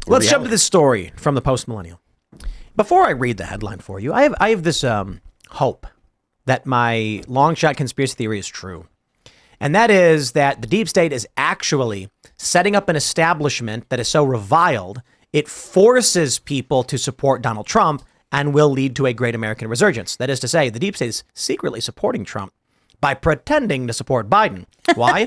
Let's jump to this story from the Post-Millennial. Before I read the headline for you, I have this hope that my long shot conspiracy theory is true. And that is that the deep state is actually setting up an establishment that is so reviled, it forces people to support Donald Trump and will lead to a great American resurgence. That is to say, the deep state is secretly supporting Trump by pretending to support Biden. Why?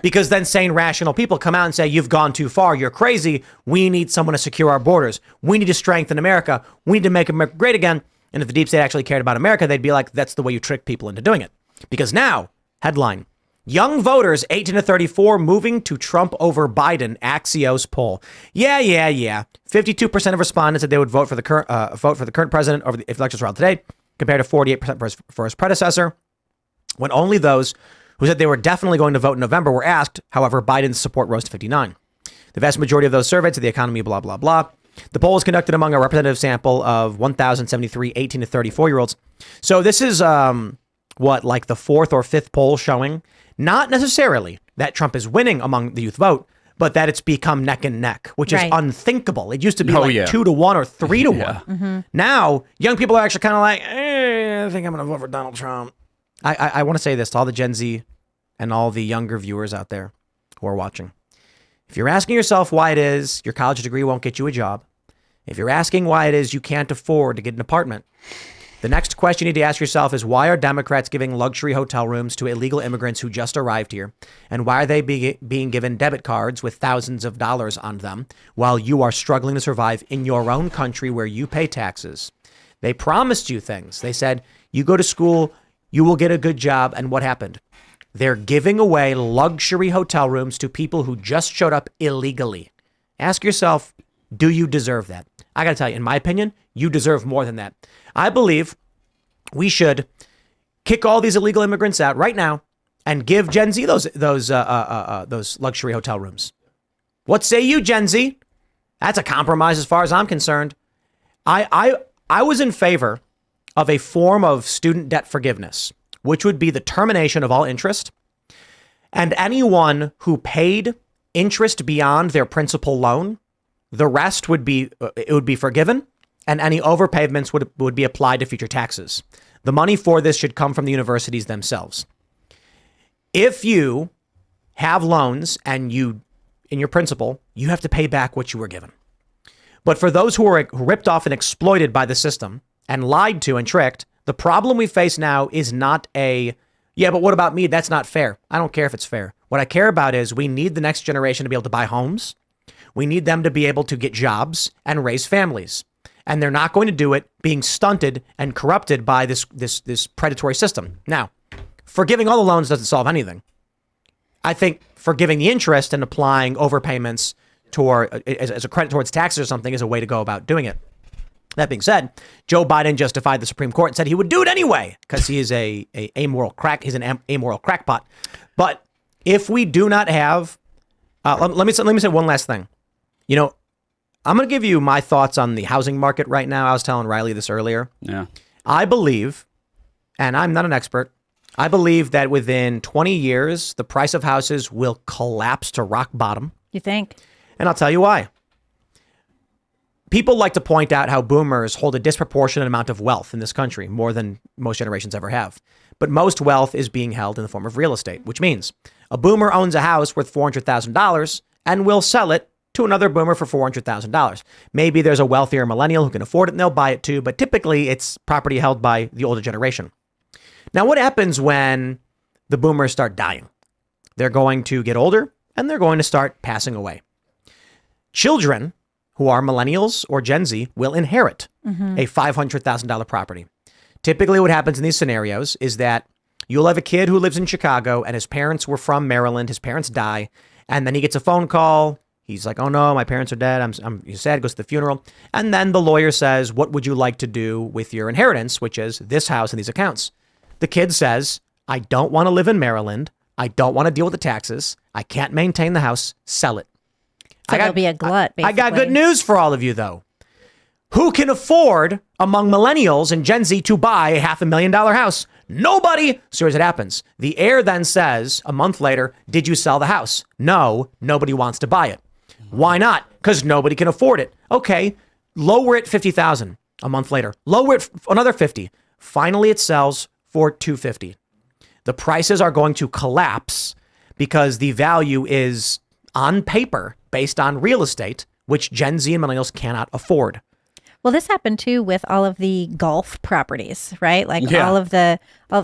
Because then sane, rational people come out and say, you've gone too far. You're crazy. We need someone to secure our borders. We need to strengthen America. We need to make America great again. And if the deep state actually cared about America, they'd be like, that's the way you trick people into doing it. Because now, headline, young voters 18 to 34 moving to Trump over Biden, Axios poll. Yeah. 52% of respondents said they would vote for the current president over if elections were held today, compared to 48% for his predecessor. When only those who said they were definitely going to vote in November were asked. However, Biden's support rose to 59. The vast majority of those surveyed said the economy, blah, blah, blah. The poll was conducted among a representative sample of 1,073 18 to 34-year-olds. So this is like the fourth or fifth poll showing not necessarily that Trump is winning among the youth vote, but that it's become neck and neck, which is unthinkable. It used to be 2 to 1 or 3 to 1. Mm-hmm. Now, young people are actually kind of like, I think I'm going to vote for Donald Trump. I want to say this to all the Gen Z and all the younger viewers out there who are watching. If you're asking yourself why it is your college degree won't get you a job, if you're asking why it is you can't afford to get an apartment, the next question you need to ask yourself is, why are Democrats giving luxury hotel rooms to illegal immigrants who just arrived here? And why are they being given debit cards with thousands of dollars on them while you are struggling to survive in your own country where you pay taxes? They promised you things. They said, you go to school, you will get a good job. And what happened? They're giving away luxury hotel rooms to people who just showed up illegally. Ask yourself, do you deserve that? I got to tell you, in my opinion, you deserve more than that. I believe we should kick all these illegal immigrants out right now and give Gen Z those luxury hotel rooms. What say you, Gen Z? That's a compromise as far as I'm concerned. I was in favor of a form of student debt forgiveness, which would be the termination of all interest. And anyone who paid interest beyond their principal loan, the rest would be forgiven, and any overpayments would be applied to future taxes. The money for this should come from the universities themselves. If you have loans and in your principal, you have to pay back what you were given. But for those who are ripped off and exploited by the system and lied to and tricked, the problem we face now is not but what about me? That's not fair. I don't care if it's fair. What I care about is we need the next generation to be able to buy homes. We need them to be able to get jobs and raise families. And they're not going to do it being stunted and corrupted by this predatory system. Now, forgiving all the loans doesn't solve anything. I think forgiving the interest and applying overpayments as a credit towards taxes or something is a way to go about doing it. That being said, Joe Biden justified the Supreme Court and said he would do it anyway because he is an amoral crackpot. But if we do not have, let me say one last thing. You know, I'm going to give you my thoughts on the housing market right now. I was telling Riley this earlier. Yeah. I believe, and I'm not an expert, I believe that within 20 years, the price of houses will collapse to rock bottom. You think? And I'll tell you why. People like to point out how boomers hold a disproportionate amount of wealth in this country, more than most generations ever have. But most wealth is being held in the form of real estate, which means a boomer owns a house worth $400,000 and will sell it to another boomer for $400,000. Maybe there's a wealthier millennial who can afford it and they'll buy it too, but typically it's property held by the older generation. Now, what happens when the boomers start dying? They're going to get older and they're going to start passing away. Children who are millennials or Gen Z will inherit a $500,000 property. Typically what happens in these scenarios is that you'll have a kid who lives in Chicago and his parents were from Maryland. His parents die. And then he gets a phone call. He's like, oh no, my parents are dead. He's sad, goes to the funeral. And then the lawyer says, what would you like to do with your inheritance, which is this house and these accounts? The kid says, I don't want to live in Maryland. I don't want to deal with the taxes. I can't maintain the house. Sell it. So there'll be a glut, basically. I got good news for all of you, though. Who can afford, among millennials and Gen Z, to buy a $500,000 house? Nobody. So here's what happens. The heir then says, a month later, did you sell the house? No, nobody wants to buy it. Why not? Because nobody can afford it. Okay, lower it 50,000 a month later. Lower it another 50. Finally, it sells for 250. The prices are going to collapse because the value is on paper based on real estate, which Gen Z and millennials cannot afford. Well, this happened too with all of the golf properties, right? Like all of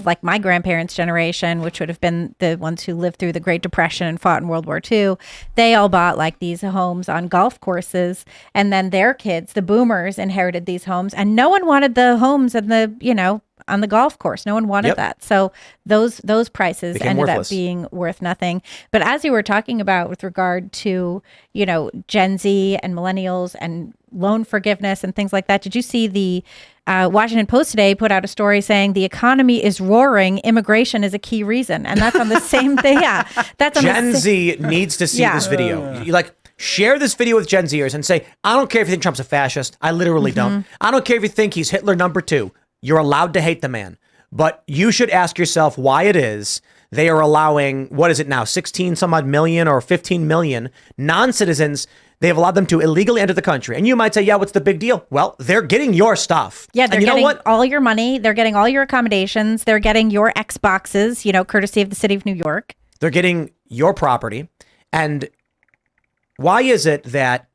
like my grandparents' generation, which would have been the ones who lived through the Great Depression and fought in World War II. They all bought like these homes on golf courses, and then their kids, the boomers, inherited these homes, and no one wanted the homes and on the golf course. No one wanted that. So those prices became ended worthless. up being worth nothing. But as you were talking about with regard to, Gen Z and millennials and loan forgiveness and things like that, did you see the Washington Post today put out a story saying the economy is roaring, immigration is a key reason. And that's on the same thing. Yeah. That's on Gen Z needs to see this video. You share this video with Gen Zers and say, I don't care if you think Trump's a fascist. I literally don't. I don't care if you think he's Hitler #2. You're allowed to hate the man, but you should ask yourself why it is they are allowing, what is it now, 16 some odd million or 15 million non-citizens. They have allowed them to illegally enter the country. And you might say, yeah, what's the big deal? Well, they're getting your stuff. Yeah, they're getting all your money. They're getting all your accommodations. They're getting your Xboxes, courtesy of the city of New York. They're getting your property. And why is it that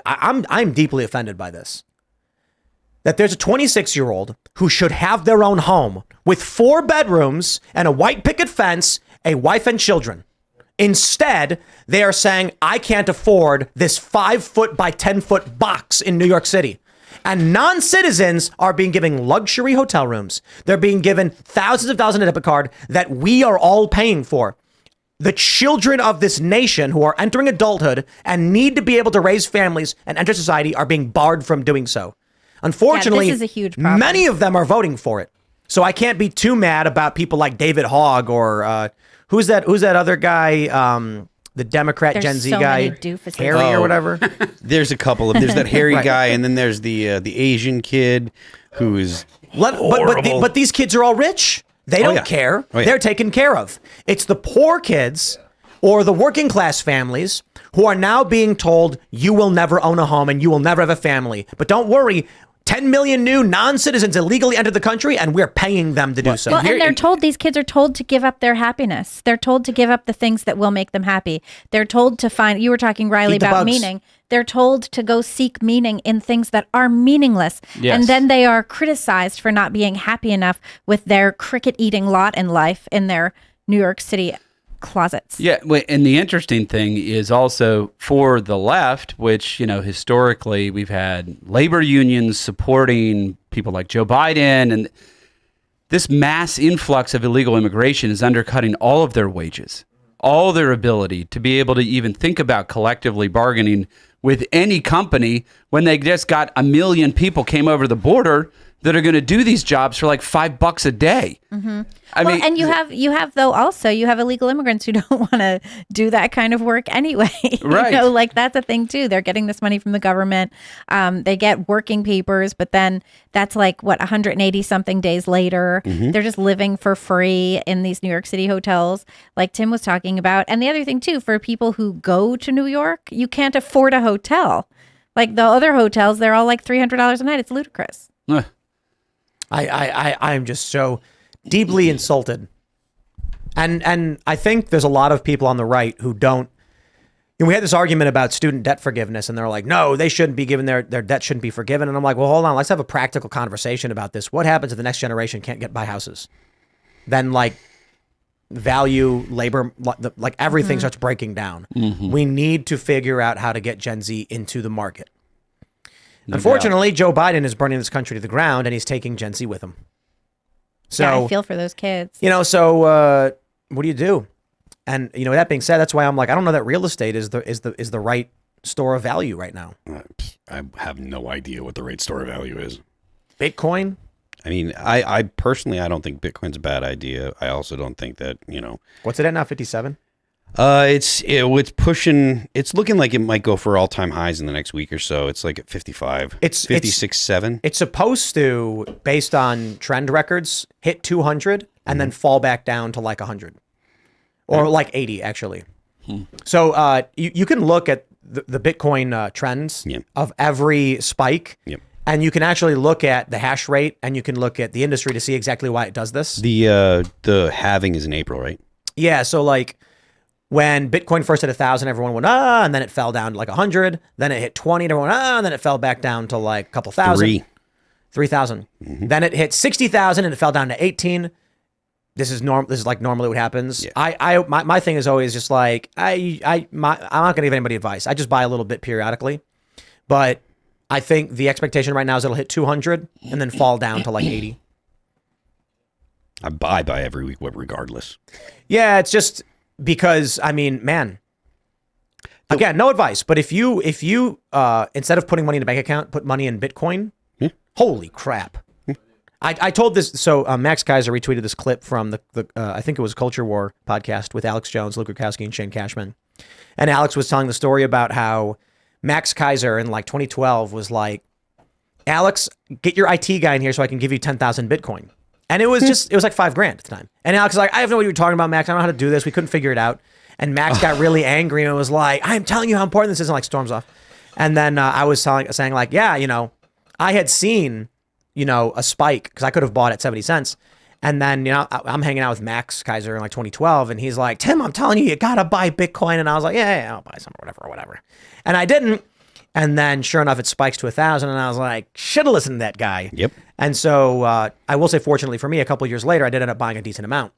I'm deeply offended by this. That there's a 26-year-old who should have their own home with 4 bedrooms and a white picket fence, a wife and children. Instead, they are saying, I can't afford this 5-foot by 10-foot box in New York City. And non-citizens are being given luxury hotel rooms. They're being given thousands of dollars in a debit card that we are all paying for. The children of this nation who are entering adulthood and need to be able to raise families and enter society are being barred from doing so. Unfortunately, this is a huge problem. Many of them are voting for it. So I can't be too mad about people like David Hogg or who's that other guy, the Democrat There's Gen Z so guy, many doofuses. Harry or whatever. There's a couple of, there's that Harry guy, and then there's the Asian kid who is horrible. But these kids are all rich. They don't care. They're taken care of. It's the poor kids or the working class families who are now being told you will never own a home and you will never have a family. But don't worry. 10 million new non-citizens illegally entered the country, and we're paying them to do so. Well, and these kids are told to give up their happiness. They're told to give up the things that will make them happy. They're told to find, you were talking, Riley, about meaning. They're told to go seek meaning in things that are meaningless. Yes. And then they are criticized for not being happy enough with their cricket-eating lot in life in their New York City closets. Yeah, and the interesting thing is also for the left, which, historically we've had labor unions supporting people like Joe Biden, and this mass influx of illegal immigration is undercutting all of their wages, all their ability to be able to even think about collectively bargaining with any company when they just got 1 million people came over the border that are going to do these jobs for like $5 a day. Mm-hmm. I mean, and you have illegal immigrants who don't want to do that kind of work anyway. Right. That's a thing too. They're getting this money from the government. They get working papers, but then that's 180 something days later. Mm-hmm. They're just living for free in these New York City hotels, like Tim was talking about. And the other thing too, for people who go to New York, you can't afford a hotel. Like the other hotels, they're all like $300 a night. It's ludicrous. I am just so deeply insulted. And I think there's a lot of people on the right who don't. We had this argument about student debt forgiveness, and they're like, no, they shouldn't be given their debt shouldn't be forgiven. And I'm like, well, hold on, let's have a practical conversation about this. What happens if the next generation can't buy houses? Then value, labor, everything starts breaking down. Mm-hmm. We need to figure out how to get Gen Z into the market. Unfortunately, Joe Biden is burning this country to the ground, and he's taking Gen Z with him. So yeah, I feel for those kids. So what do you do? And that being said, that's why I'm like, I don't know that real estate is the right store of value right now. I have no idea what the right store of value is. Bitcoin. I mean, I personally, I don't think Bitcoin's a bad idea. I also don't think that What's it at now? 57. It's pushing. It's looking like it might go for all-time highs in the next week or so. It's like at 55. It's 56.7. It's supposed to, based on trend records, hit 200 and then fall back down to 100 or 80 actually. So you can look at the Bitcoin trends Yep. of every spike. Yep. And you can actually look at the hash rate, and you can look at the industry to see exactly why it does this. The halving is in April, right? Yeah, so like when Bitcoin first hit 1,000, everyone went, and then it fell down to like 100. Then it hit 20, and everyone, and then it fell back down to like a couple thousand. 3,000. Mm-hmm. Then it hit 60,000, and it fell down to 18. This is like normally what happens. Yeah. My thing is always just like, I'm not going to give anybody advice. I just buy a little bit periodically. But I think the expectation right now is it'll hit 200 and then fall down to like 80. I buy every week, regardless. Yeah, it's just because, I mean, man, again, no advice. But if you instead of putting money in a bank account, put money in Bitcoin, holy crap. I told this, so Max Kaiser retweeted this clip from the I think it was Culture War podcast with Alex Jones, Luke Rukowski, and Shane Cashman. And Alex was telling the story about how Max Kaiser in like 2012 was like, Alex, get your IT guy in here so I can give you 10,000 Bitcoin. And it was it was like $5,000 at the time. And Alex was like, I have no idea what you're talking about, Max. I don't know how to do this. We couldn't figure it out. And Max got really angry and was like, I'm telling you how important this is, and like storms off. And then I was saying like, yeah, I had seen, a spike because I could have bought at 70 cents. And then, I'm hanging out with Max Kaiser in like 2012, and he's like, Tim, I'm telling you got to buy Bitcoin. And I was like, yeah, I'll buy some or whatever. And I didn't. And then sure enough, it spikes to 1,000. And I was like, should have listened to that guy. Yep. And so I will say, fortunately for me, a couple of years later, I did end up buying a decent amount.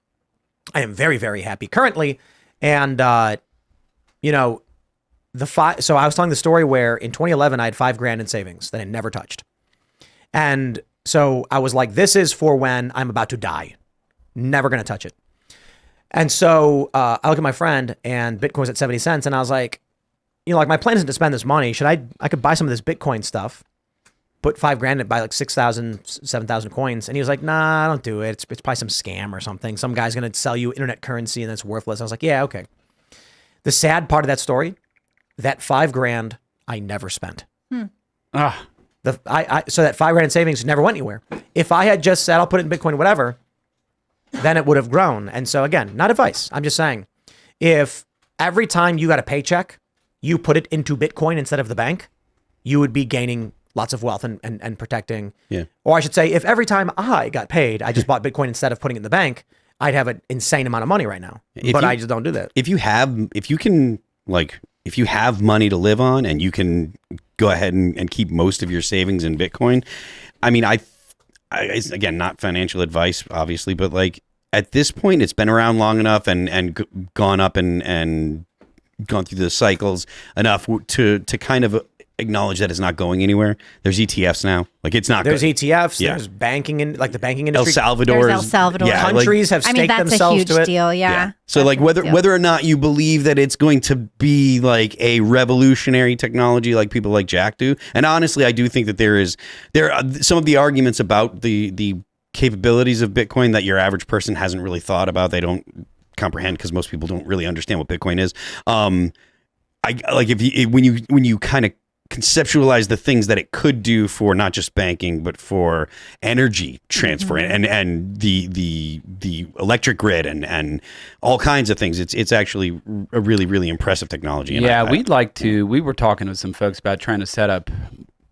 I am very, very happy currently. And, so I was telling the story where in 2011, I had $5,000 in savings that I never touched. And so I was like, this is for when I'm about to die. Never going to touch it. And so I look at my friend and Bitcoin's at 70 cents. And I was like, like my plan isn't to spend this money. I could buy some of this Bitcoin stuff, put $5,000 and buy like 6,000, 7,000 coins. And he was like, nah, don't do it. It's probably some scam or something. Some guy's going to sell you internet currency and it's worthless. I was like, yeah, okay. The sad part of that story, that $5,000 I never spent. So that $5,000 in savings never went anywhere. If I had just said, I'll put it in Bitcoin, whatever, then it would have grown. And so again, not advice. I'm just saying, if every time you got a paycheck, you put it into Bitcoin instead of the bank, you would be gaining lots of wealth and protecting. Yeah. Or I should say, if every time I got paid, I just bought Bitcoin instead of putting it in the bank, I'd have an insane amount of money right now. I just don't do that. If you have money to live on and you can go ahead and keep most of your savings in Bitcoin, I mean, I again, not financial advice, obviously, but like at this point, it's been around long enough and gone up and gone through the cycles enough to kind of acknowledge that it's not going anywhere. There's ETFs now. Like it's not. There's ETFs. Yeah. There's banking in like the banking industry. El Salvador. Yeah, countries have staked themselves to it. That's a huge deal. Yeah. So like whether or not you believe that it's going to be like a revolutionary technology like people like Jack do, and honestly, I do think that there are some of the arguments about the capabilities of Bitcoin that your average person hasn't really thought about. They don't comprehend because most people don't really understand what Bitcoin is. I like when you kind of conceptualize the things that it could do for not just banking but for energy transfer and the electric grid and all kinds of things. It's actually a really, really impressive technology. And we were talking to some folks about trying to set up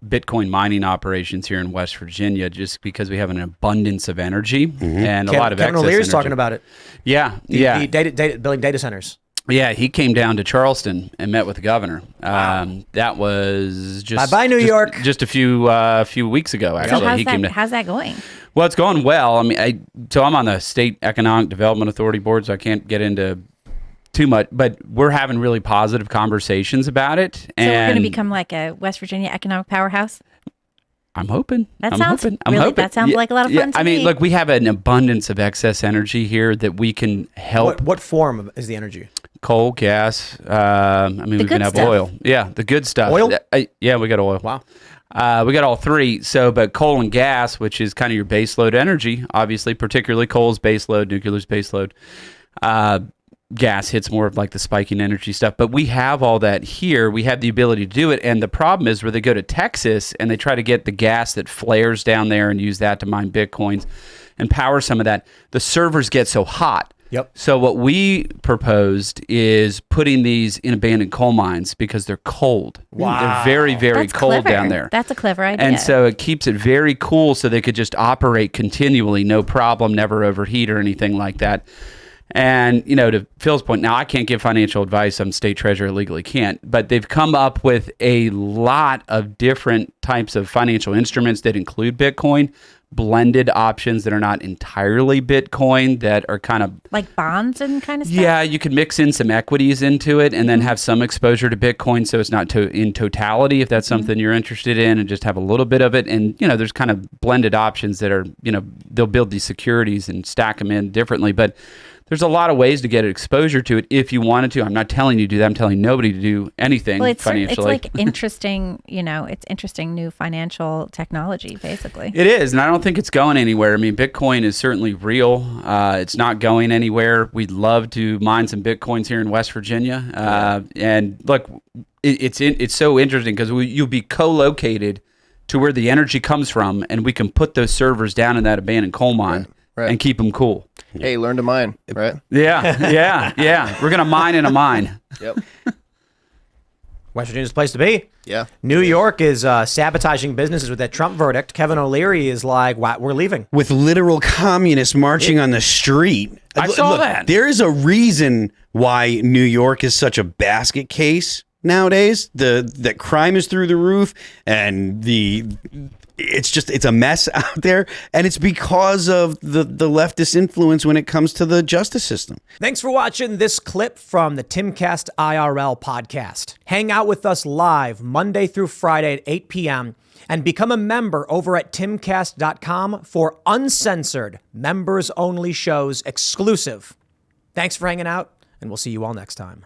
Bitcoin mining operations here in West Virginia just because we have an abundance of energy and a lot of Kevin excess O'Leary's energy. talking about it. The building data centers. Yeah, he came down to Charleston and met with the governor. Wow. That was just bye New York. Just a few weeks ago. Actually, So how's that going? Well, it's going well. I mean, I'm on the State Economic Development Authority board, so I can't get into too much. But we're having really positive conversations about it. So we're going to become like a West Virginia economic powerhouse. I'm hoping. That sounds like a lot of fun to me. I mean, look, we have an abundance of excess energy here that we can help. What form is the energy? Coal, gas. We can have oil. Yeah, the good stuff. Oil? Yeah, we got oil. Wow. We got all three. So, but coal and gas, which is kind of your baseload energy, obviously, particularly coal's baseload, nuclear's baseload. Gas hits more of like the spiking energy stuff. But we have all that here. We have the ability to do it. And the problem is where they go to Texas and they try to get the gas that flares down there and use that to mine Bitcoins and power some of that. The servers get so hot. Yep. So what we proposed is putting these in abandoned coal mines because they're cold. Wow. They're very, very That's cold clever. down there. That's a clever idea. And so it keeps it very cool so they could just operate continually, no problem, never overheat or anything like that. And, to Phil's point, now I can't give financial advice. I'm state treasurer, legally can't. But they've come up with a lot of different types of financial instruments that include Bitcoin, blended options that are not entirely Bitcoin, that are kind of like bonds and kind of stuff? Yeah, you could mix in some equities into it and then have some exposure to Bitcoin so it's not in totality if that's something you're interested in, and just have a little bit of it. And, there's kind of blended options that are, they'll build these securities and stack them in differently. But there's a lot of ways to get exposure to it if you wanted to. I'm not telling you to do that. I'm telling nobody to do anything financially. It's like interesting, it's interesting new financial technology, basically. It is, and I don't think it's going anywhere. I mean, Bitcoin is certainly real. It's not going anywhere. We'd love to mine some Bitcoins here in West Virginia. And look, it's so interesting because you'll be co-located to where the energy comes from, and we can put those servers down in that abandoned coal mine and keep them cool. Hey, learn to mine, right? Yeah. We're going to mine in a mine. Yep. West Virginia's the place to be. Yeah. New York is sabotaging businesses with that Trump verdict. Kevin O'Leary is like, we're leaving. With literal communists marching on the street. I saw that. There is a reason why New York is such a basket case nowadays. That crime is through the roof, and it's a mess out there, and it's because of the leftist influence when it comes to the justice system. Thanks for watching this clip from the Timcast IRL podcast. Hang out with us live Monday through Friday at 8 p.m. and become a member over at timcast.com for uncensored, members-only shows exclusive. Thanks for hanging out, and we'll see you all next time.